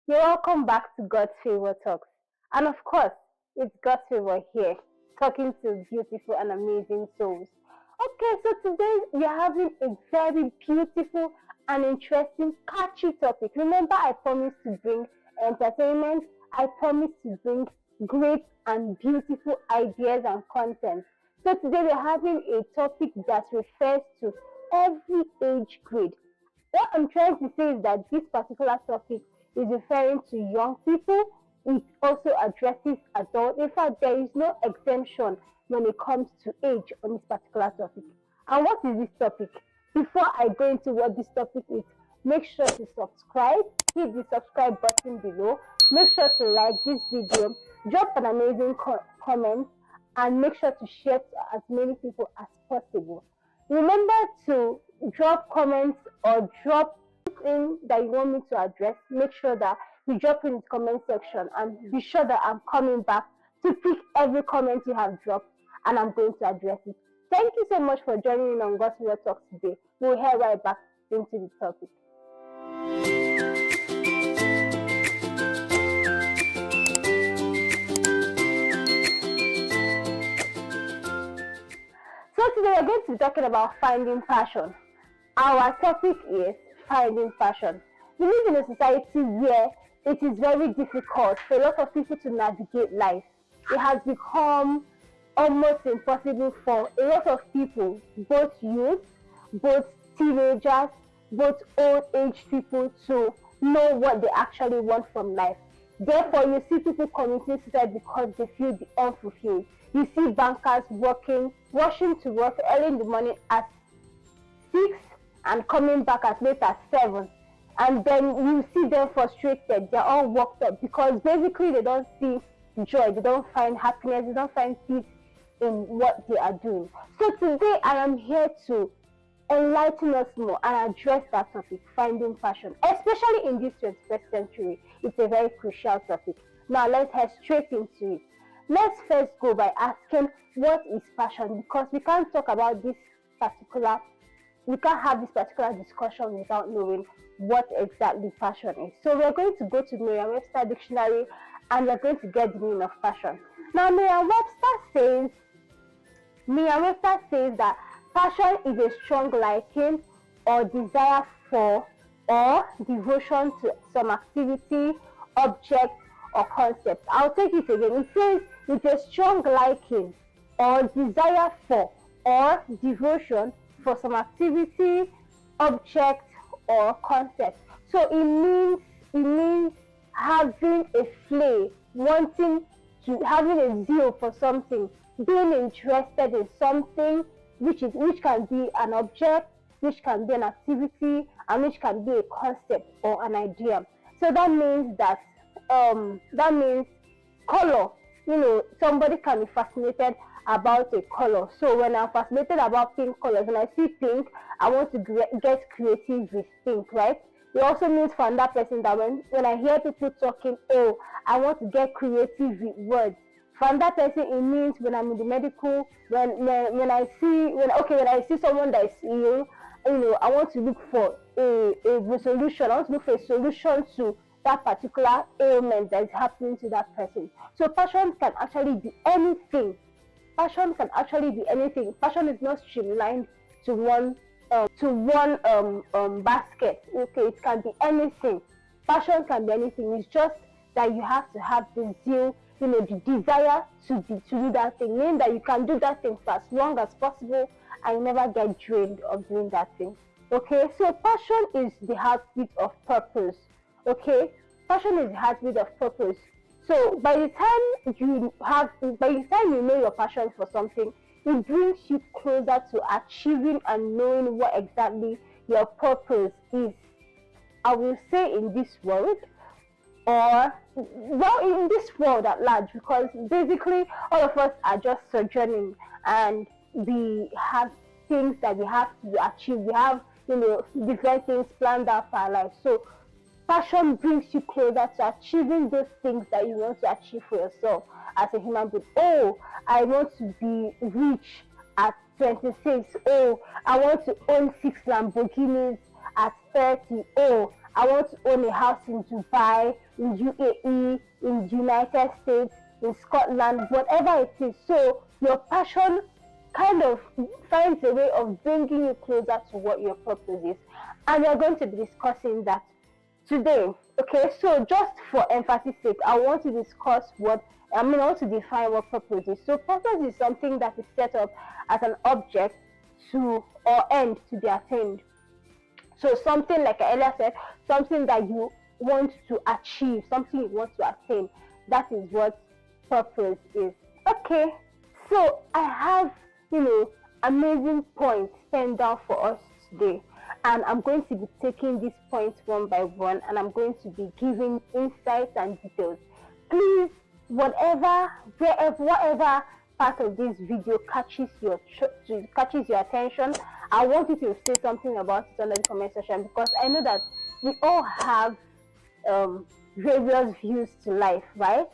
You're welcome back to Godsfavour Talks. And of course, it's Godsfavour here, talking to beautiful and amazing souls. Okay, so today we are having a very beautiful and interesting, catchy topic. Remember, I promised to bring entertainment, I promised to bring great and beautiful ideas and content. So today we're having a topic that refers to every age grade. What I'm trying to say is that this particular topic is referring to young people. It also addresses adults. In fact, there is no exemption when it comes to age on this particular topic. And what is this topic? Before I go into what this topic is, make sure to subscribe, hit the subscribe button below, make sure to like this video, drop an amazing comment, and make sure to share to as many people as possible. Remember to drop comments or drop in that you want me to address. Make sure that you drop in the comment section and be sure that I'm coming back to pick every comment you have dropped and I'm going to address it. Thank you so much for joining in on Godsfavour Talks today. We'll head right back into the topic. So today we're going to be talking about finding passion. Our topic is finding passion. We live in a society where it is very difficult for a lot of people to navigate life. It has become almost impossible for a lot of people, both youth, both teenagers, both old age people, to know what they actually want from life. Therefore, you see people committing suicide because they feel unfulfilled. You see bankers rushing to work early in the morning at 6 and coming back as late as 7. And then you see them frustrated, they're all worked up because basically they don't see joy, they don't find happiness, they don't find peace in what they are doing. So today I am here to enlighten us more and address that topic, finding passion, especially in this 21st century. It's a very crucial topic. Now let's head straight into it. Let's first go by asking what is passion, because we can't talk about we can't have this particular discussion without knowing what exactly passion is. So we're going to go to Merriam-Webster dictionary and we're going to get the meaning of passion. Now Merriam-Webster says that passion is a strong liking or desire for or devotion to some activity, object, or concept. I'll take it again. It says it's a strong liking or desire for or devotion for some activity, object, or concept. So it means having a flame, having a zeal for something, being interested in something, which can be an object, which can be an activity, and which can be a concept or an idea. So that means color. Somebody can be fascinated about a color. So when I'm fascinated about pink colors, when I see pink, I want to get creative with pink, right? It also means for that person that when I hear people talking, oh, I want to get creative with words. For that person, it means when I'm in the medical, when I see someone that is ill, I want to look for a solution. I want to look for a solution to that particular ailment that is happening to that person. So passion can actually be anything. Passion can actually be anything. Passion is not streamlined to one basket. Okay, it can be anything. Passion can be anything. It's just that you have to have the zeal, the desire to do that thing. Meaning that you can do that thing for as long as possible and you never get drained of doing that thing. Okay, so passion is the heartbeat of purpose. Okay, passion is the heartbeat of purpose. So by the time you know your passion for something, it brings you closer to achieving and knowing what exactly your purpose is. I will say in this world, or in this world at large, because basically all of us are just sojourning and we have things that we have to achieve. We have different things planned out for our life. So passion brings you closer to achieving those things that you want to achieve for yourself as a human being. Oh, I want to be rich at 26. Oh, I want to own 6 Lamborghinis at 30. Oh, I want to own a house in Dubai, in UAE, in the United States, in Scotland, whatever it is. So your passion kind of finds a way of bringing you closer to what your purpose is. And we're going to be discussing that today. Okay, so just for emphasis sake, I want to discuss I want to define what purpose is. So purpose is something that is set up as an object to or end to be attained. So something, like I earlier said, something that you want to achieve, something you want to attain. That is what purpose is. Okay, so I have, amazing points penned down for us today. And I'm going to be taking these points one by one, and I'm going to be giving insights and details. Please, whatever part of this video catches your attention, I want you to say something about it under the comment section, because I know that we all have various views to life, right?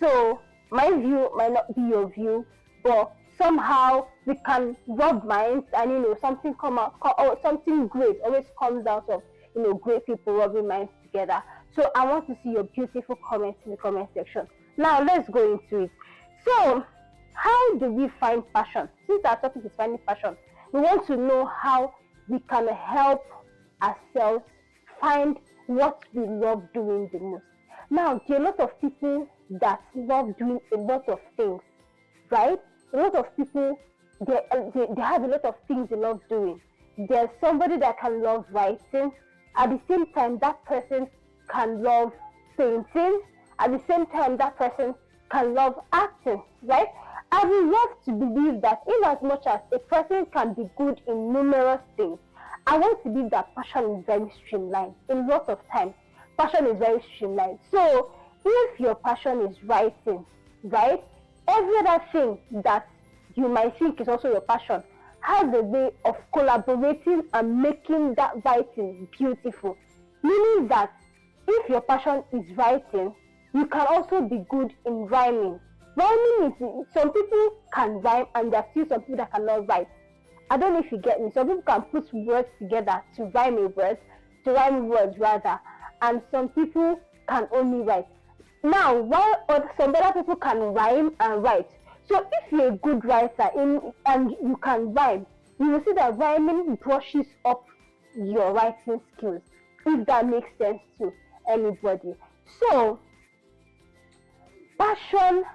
So my view might not be your view, but somehow we can rub minds, and something come out, or something great always comes out of great people rubbing minds together. So I want to see your beautiful comments in the comment section. Now let's go into it. So how do we find passion? Since our topic is finding passion, we want to know how we can help ourselves find what we love doing the most. Now, there are a lot of people that love doing a lot of things, right? A lot of people, they have a lot of things they love doing. There's somebody that can love writing. At the same time, that person can love painting. At the same time, that person can love acting, right? I would love to believe that in as much as a person can be good in numerous things, I want to believe that passion is very streamlined. A lot of times, passion is very streamlined. So if your passion is writing, right, every other thing that you might think is also your passion has a way of collaborating and making that writing beautiful. Meaning that if your passion is writing, you can also be good in rhyming. Rhyming is, some people can rhyme, and there are still some people that cannot write. I don't know if you get me. Some people can put words together to rhyme words rather, and some people can only write. Now, while some other people can rhyme and write. So if you're a good writer and you can rhyme, you will see that rhyming brushes up your writing skills, if that makes sense to anybody. So passion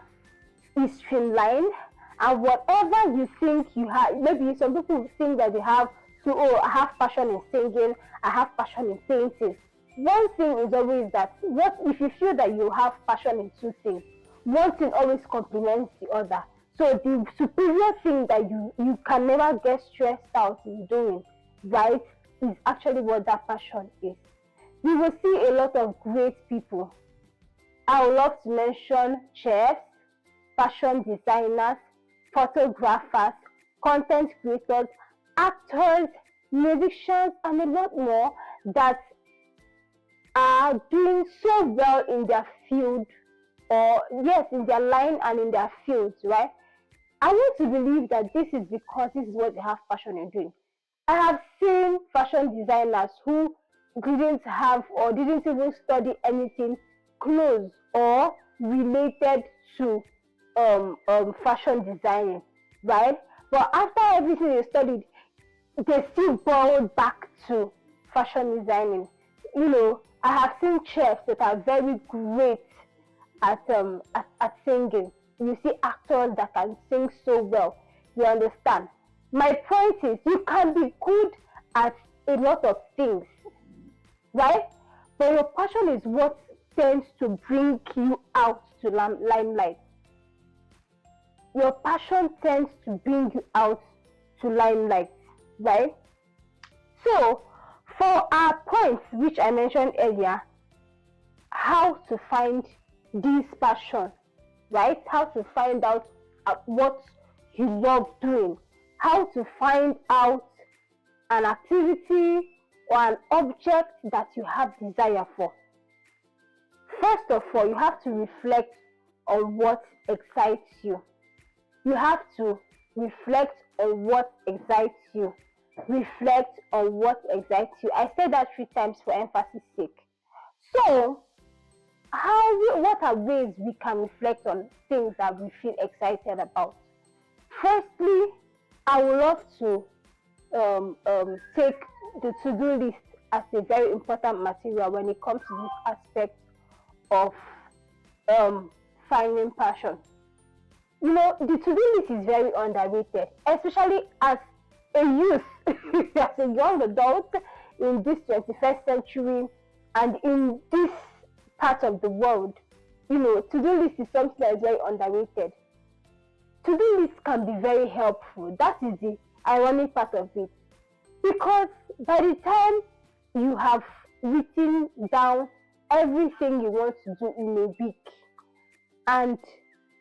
is streamlined, and whatever you think you have, maybe some people think that they have I have passion in singing, I have passion in painting. One thing is always that, what if you feel that you have passion in two things, one thing always complements the other. So the superior thing that you can never get stressed out in doing, right, is actually what that passion is. You will see a lot of great people. I would love to mention chefs, fashion designers, photographers, content creators, actors, musicians, and a lot more that are doing so well in their field, or yes, in their line and in their fields, right? I want to believe that this is because this is what they have passion in doing. I have seen fashion designers who didn't have or didn't even study anything close or related to fashion designing, right? But after everything they studied, they still borrowed back to fashion designing. I have seen chefs that are very great at singing. You see actors that can sing so well. You understand? My point is, you can be good at a lot of things, right? But your passion is what tends to bring you out to limelight. Your passion tends to bring you out to limelight, right? So, for our points, which I mentioned earlier, how to find this passion, right? How to find out what you love doing, how to find out an activity or an object that you have desire for. First of all, you have to reflect on what excites you. You have to reflect on what excites you. reflect on what excites you. I said that 3 times for emphasis sake. So, what are ways we can reflect on things that we feel excited about? Firstly, I would love to take the to-do list as a very important material when it comes to this aspect of finding passion. You know, the to-do list is very underrated, especially as a youth, as a young adult in this 21st century and in this part of the world. You know, to-do list is something that is very underrated. To-do list can be very helpful. That is the ironic part of it. Because by the time you have written down everything you want to do in a week, and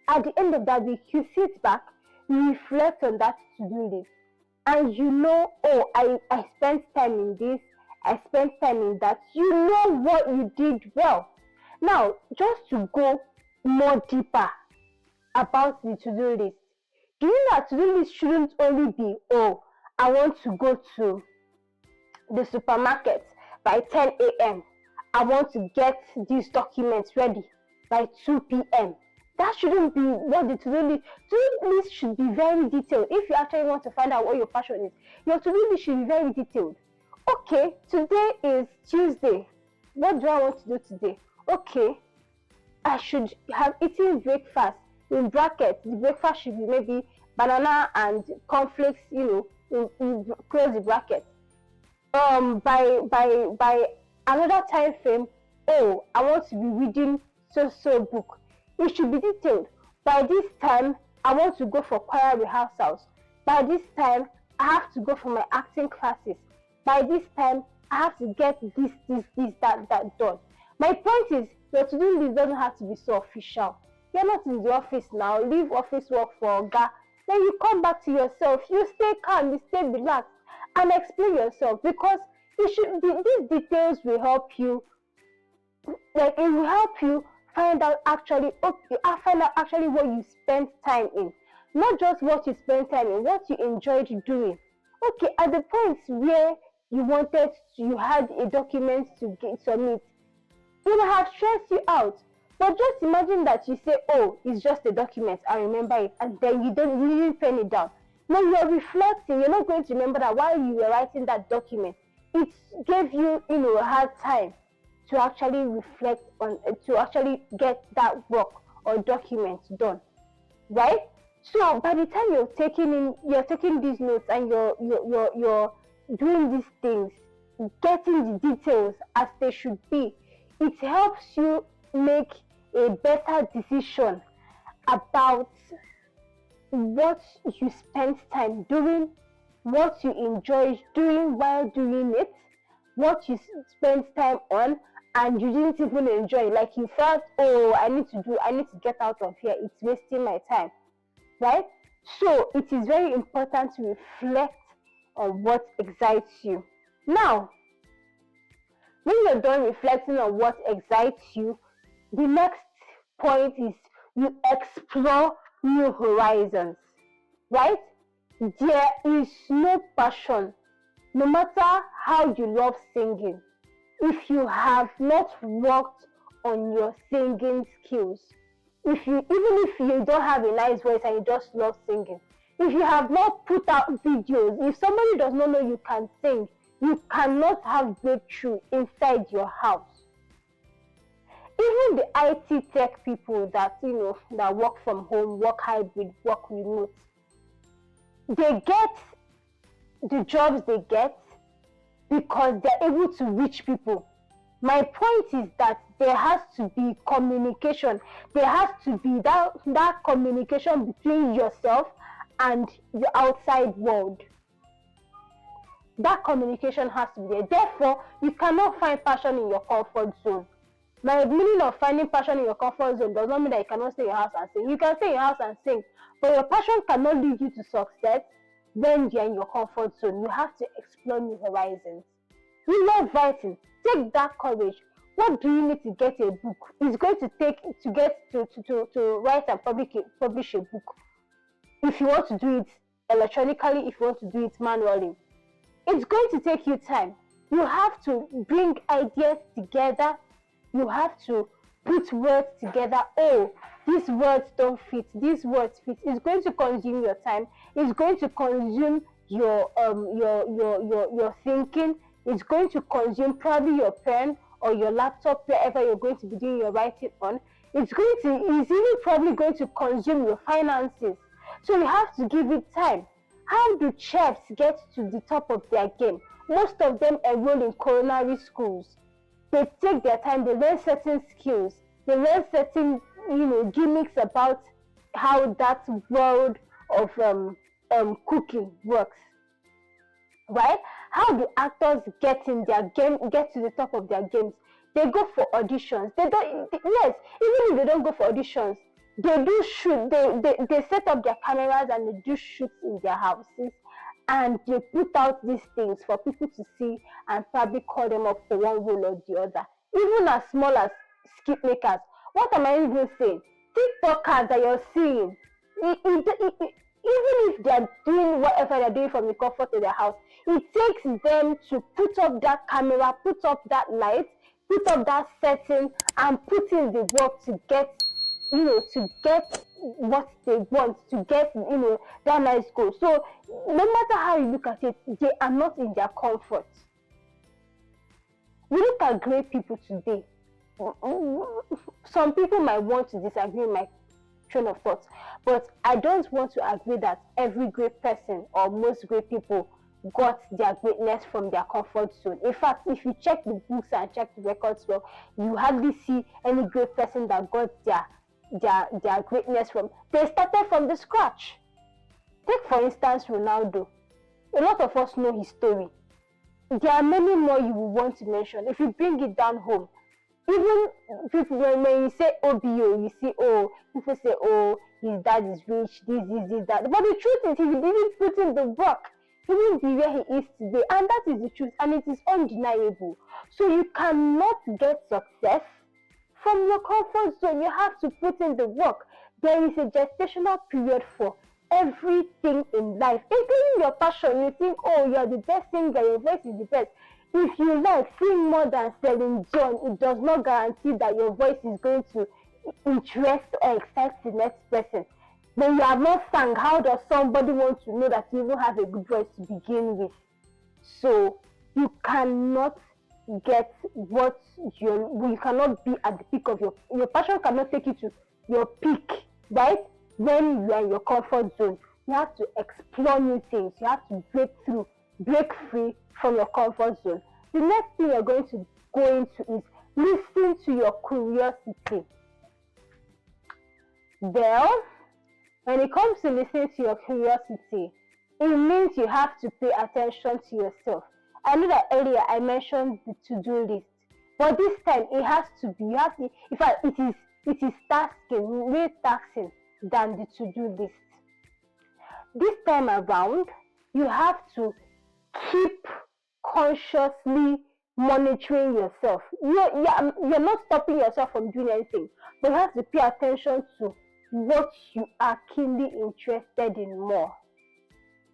at the end of that week, you sit back, you reflect on that to-do list, and you know, oh, I spent time in this, I spent time in that. You know what you did well. Now, just to go more deeper about the to-do list, do you know that to-do list shouldn't only be, oh, I want to go to the supermarket by 10 a.m. I want to get these documents ready by 2 p.m. That shouldn't be what the to-do list. To-do list should be very detailed. If you actually want to find out what your passion is, your to-do list should be very detailed. Okay, today is Tuesday. What do I want to do today? Okay, I should have eaten breakfast. In brackets, the breakfast should be maybe banana and cornflakes, you know, close the bracket. By another time frame, oh, I want to be reading so book. It should be detailed. By this time, I want to go for choir rehearsals. By this time, I have to go for my acting classes. By this time, I have to get this, that done. My point is, your to-do list doesn't have to be so official. You're not in the office now. Leave office work for Oga. Then you come back to yourself. You stay calm, you stay relaxed, and explain yourself, because it should be, these details will help you. Like, it will help you find out actually what you spent time in, not just what you spent time in, what you enjoyed doing. Okay, at the point where you had a document to submit, it will have stressed you out. But just imagine that you say, oh, it's just a document, I remember it, and then you didn't pen it down. Now you're reflecting, you're not going to remember that while you were writing that document, it gave you, a hard time to actually reflect on, to actually get that work or document done, right? So by the time you're taking these notes and you're doing these things, getting the details as they should be, it helps you make a better decision about what you spent time doing, what you enjoyed doing while doing it, what you spent time on, and you didn't even enjoy it. Like, you felt, oh, I need to get out of here, it's wasting my time, right? So it is very important to reflect on what excites you. Now, when you're done reflecting on what excites you, the next point is you explore new horizons, right? There is no passion, no matter how you love singing, if you have not worked on your singing skills. Even if you don't have a nice voice and you just love singing, if you have not put out videos, if somebody does not know you can sing, you cannot have breakthrough inside your house. Even the IT tech people that work from home, work hybrid, work remote, they get the jobs they get because they're able to reach people. My point is that there has to be communication. There has to be that communication between yourself and the outside world. That communication has to be there. Therefore, you cannot find passion in your comfort zone. My meaning of finding passion in your comfort zone does not mean that you cannot stay in your house and sing. You can stay in your house and sing, but your passion cannot lead you to success when you're in your comfort zone. You have to explore new horizons. You love writing. Take that courage. What do you need to get a book? It's going to take to write and publish a book. If you want to do it electronically, if you want to do it manually. It's going to take you time. You have to bring ideas together. You have to put words together. Oh, these words don't fit. These words fit. It's going to consume your time. It's going to consume your thinking. It's going to consume probably your pen or your laptop, wherever you're going to be doing your writing on. It's even probably going to consume your finances. So you have to give it time. How do chefs get to the top of their game? Most of them enroll in culinary schools. They take their time, they learn certain skills, they learn certain, gimmicks about how that world of cooking works. Right? How do actors get in their game, get to the top of their games? They go for auditions. Yes, even if they don't go for auditions, they do shoot. They set up their cameras and they do shoots in their houses, and they put out these things for people to see and probably call them up for one role or the other. Even as small as skip makers. What am I even saying? TikTokers that you're seeing, even if they're doing whatever they're doing from the comfort of their house, it takes them to put up that camera, put up that light, put up that setting, and put in the work to get what they want, to get that nice goal. So no matter how you look at it, they are not in their comfort. We look at great people today. Some people might want to disagree with my train of thought, but I don't want to agree that every great person or most great people got their greatness from their comfort zone. In fact, if you check the books and check the records well, you hardly see any great person that got their greatness from. They started from the scratch. Take for instance Ronaldo. A lot of us know his story. There are many more you will want to mention. If you bring it down home, even people, when you say OBO, you see, oh, people say, oh, his dad is rich, this, that. But the truth is, if he didn't put in the work, he wouldn't be where he is today. And that is the truth, and it is undeniable. So you cannot get success from your comfort zone. You have to put in the work. There is a gestational period for everything in life, including your passion. You think, oh, you're the best singer, your voice is the best. If you like sing more than Celine Dion, it does not guarantee that your voice is going to interest or excite the next person. When you have not sang, how does somebody want to know that you even have a good voice to begin with? So you cannot get you cannot be at the peak of your passion cannot take you to your peak, right? When you are in your comfort zone, you have to explore new things. You have to break free from your comfort zone. The next thing you're going to go into is listen to your curiosity. Well, when it comes to listening to your curiosity, it means you have to pay attention to yourself. I know that earlier I mentioned the to-do list, but this time it has to be, in fact, it is tasking, way taxing than the to-do list. This time around, you have to keep consciously monitoring yourself. You're not stopping yourself from doing anything, but you have to pay attention to what you are keenly interested in more.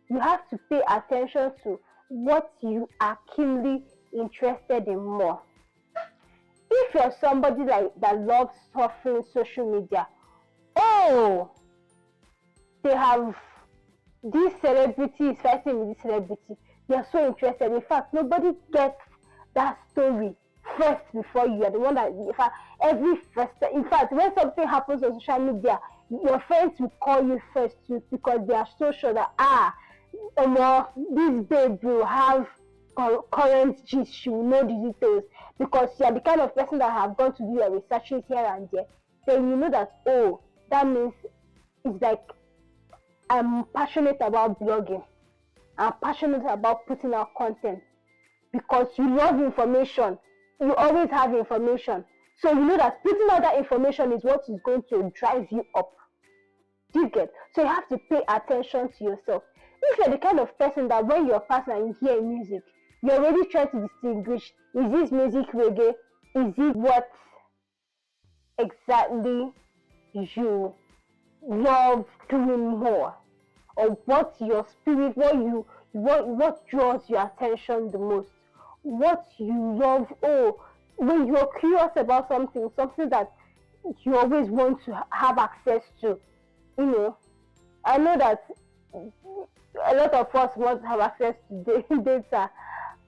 You have to pay attention to what you are keenly interested in more. If you're somebody that loves surfing social media, oh, they have this celebrity is fighting with this celebrity. You're so interested. In fact, nobody gets that story first before you. You're the one that, in fact, when something happens on social media, your friends will call you first too, because they are so sure that this babe will have current gist, she will know the details, because you are the kind of person that have gone to do your researches here and there. Then you know that, oh, that means it's like I'm passionate about blogging. I'm passionate about putting out content, because you love information. You always have information. So you know that putting out that information is what is going to drive you up. Do you get? So you have to pay attention to yourself. If you're the kind of person that when you're passing and you hear music, you're already trying to distinguish, is this music reggae? Is it what exactly you love doing more? Or what your spirit, what you what draws your attention the most, what you love. Oh, when you're curious about something that you always want to have access to, you know. I know that a lot of us want to have access to data,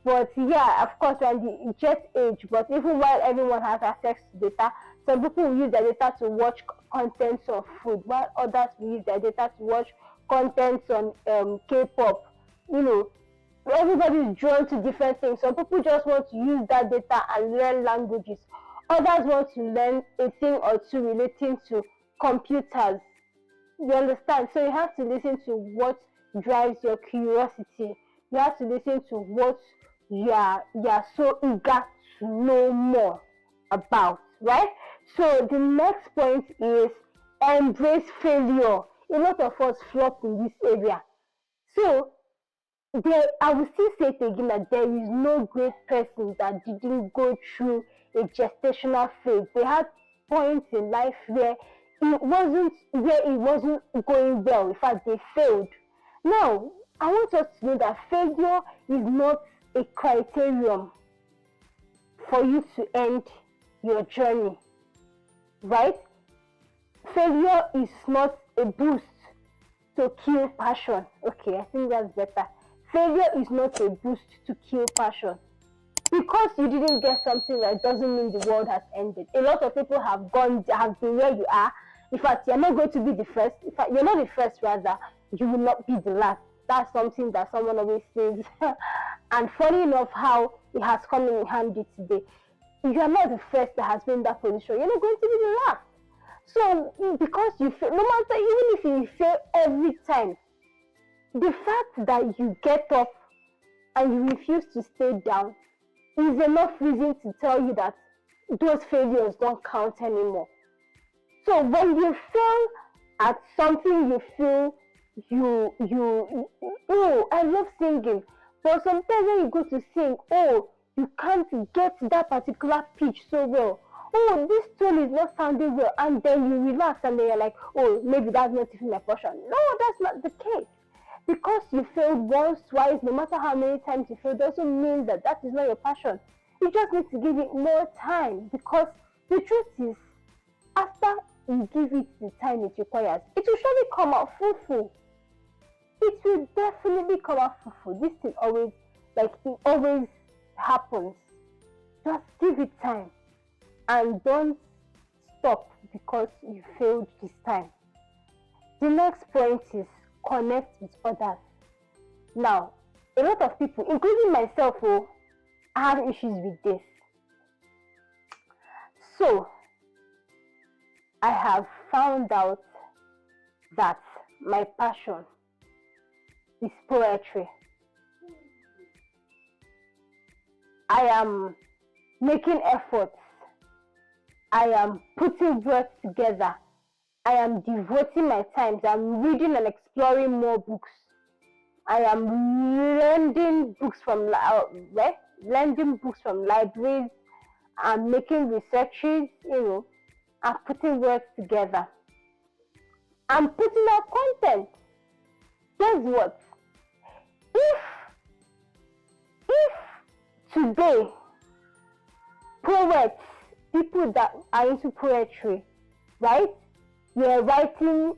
but yeah, of course, we're in the jet age. But even while everyone has access to data, some people will use their data to watch contents of food, while others will use their data to watch contents on K-pop. You know, everybody is drawn to different things. Some people just want to use that data and learn languages. Others want to learn a thing or two relating to computers. You understand? So you have to listen to what drives your curiosity. You have to listen to what you are so eager to know more about, right? So the next point is embrace failure. A lot of us flop in this area. So I will still say it again that there is no great person that didn't go through a gestational phase. They had points in life where it wasn't going well. In fact, they failed. Now, I want us to know that failure is not a criterion for you to end your journey, right? Failure is not a boost to kill passion. Okay, I think that's better. Failure is not a boost to kill passion. Because you didn't get something right doesn't mean the world has ended. A lot of people have been where you are. In fact, you're not going to be the first. In fact, you're not the first, rather. You will not be the last. That's something that someone always says. And funny enough, how it has come in handy today. You are not the first that has been in that position. You're not going to be the last. So, because you fail, no matter, even if you fail every time, the fact that you get up and you refuse to stay down is enough reason to tell you that those failures don't count anymore. So when you fail at something you feel oh, I love singing, but sometimes when you go to sing, oh, you can't get that particular pitch so well. Oh, this tone is not sounding well, and then you relax and then you're like, oh, maybe that's not even my passion. No, that's not the case. Because you failed once, twice, no matter how many times you failed, doesn't mean that is not your passion. You just need to give it more time, because the truth is, after you give it the time it requires, it will surely come out fruitful. It will definitely come out fruitful. This thing always happens. Just give it time, and don't stop because you failed this time. The next point is connect with others. Now, a lot of people, including myself, I have issues with this. So, I have found out that my passion is poetry. I am making efforts. I am putting words together. I am devoting my time. I'm reading and exploring more books. I am lending books from libraries. I'm making researches, I'm putting words together. I'm putting out content. Guess what? If today poets, people that are into poetry, right? You're writing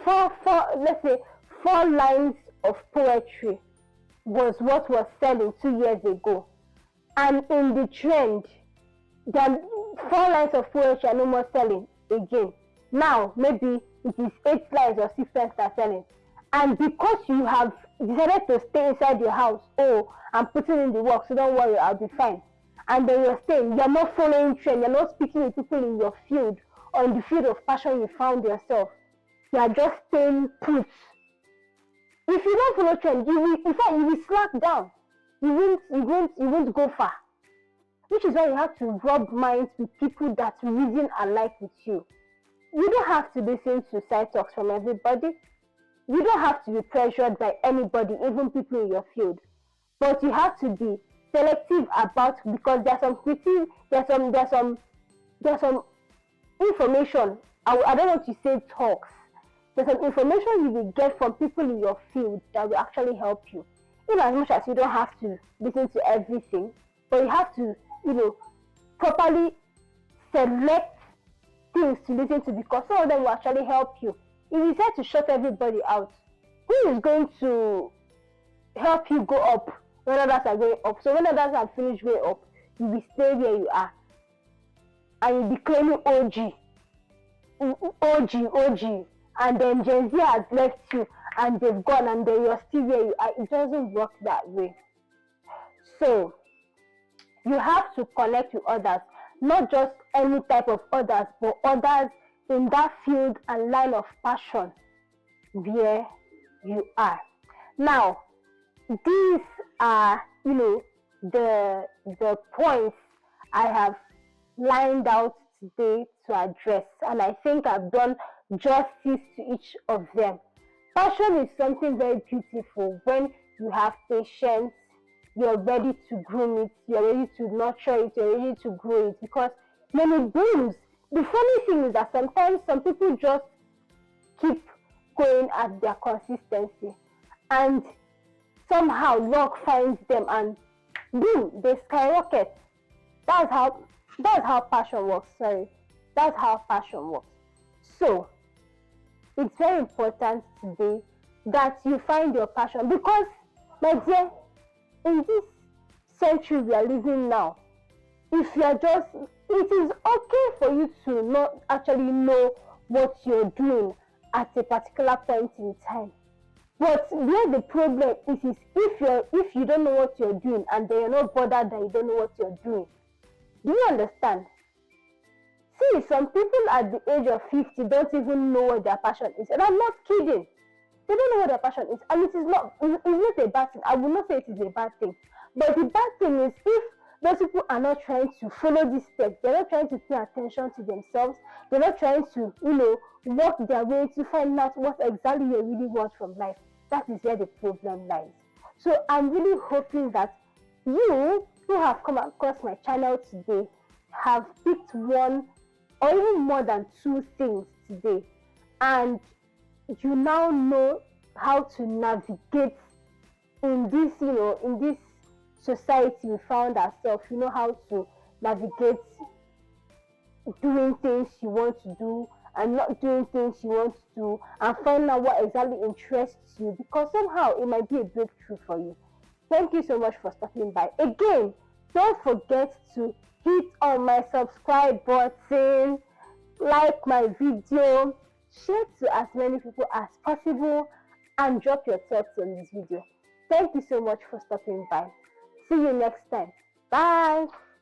let's say 4 lines of poetry was what was selling 2 years ago. And in the trend, the 4 lines of poetry are no more selling again. Now, maybe it is 8 lines or 6 lines that are selling. And because you have decided to stay inside your house, oh, I'm putting in the work, so don't worry, I'll be fine. And then you're staying, you're not following trend, you're not speaking with people in your field, or in the field of passion you found yourself. You are just staying put. If you don't follow trend, you will slack down. You won't go far. Which is why you have to rub minds with people that reason alike with you. You don't have to listen to side talks from everybody. You don't have to be pressured by anybody, even people in your field. But you have to be selective about, because there's some information. I don't want to say talks. There's some information you will get from people in your field that will actually help you. in as much as you don't have to listen to everything, but you have to, properly select things to listen to, because some of them will actually help you. If you decide to shut everybody out, who is going to help you go up when others are going up? So when others have finished going up, you will stay where you are and you'll be claiming OG, and then Gen Z has left you and they've gone, and then you're still where you are. It doesn't work that way. So you have to connect with others, not just any type of others, but others in that field and line of passion where you are. Now, these are, the points I have lined out today to address, and I think I've done justice to each of them. Passion is something very beautiful when you have patience, you're ready to groom it, you're ready to nurture it, you're ready to grow it, because when it blooms, the funny thing is that sometimes some people just keep going at their consistency, and somehow luck finds them and boom, they skyrocket. That's how passion works. That's how passion works. So it's very important today that you find your passion, because, my dear, in this century we are living now, if you are just, it is okay for you to not actually know what you're doing at a particular point in time. But where the problem is if you don't know what you're doing, and then you're not bothered that you don't know what you're doing. Do you understand? See, some people at the age of 50 don't even know what their passion is. And I'm not kidding. They don't know what their passion is. And it's not a bad thing. I will not say it is a bad thing. But the bad thing is if those people are not trying to follow these steps, they're not trying to pay attention to themselves, they're not trying to, work their way to find out what exactly they really want from life. That is where the problem lies. So I'm really hoping that you who have come across my channel today have picked one or even more than two things today, and you now know how to navigate in this, in this society we found ourselves. You know how to navigate doing things you want to do and not doing things you want to do, and find out what exactly interests you, because somehow it might be a breakthrough for you. Thank you so much for stopping by. Again, don't forget to hit on my subscribe button, like my video, share to as many people as possible, and drop your thoughts on this video. Thank you so much for stopping by. See you next time. Bye.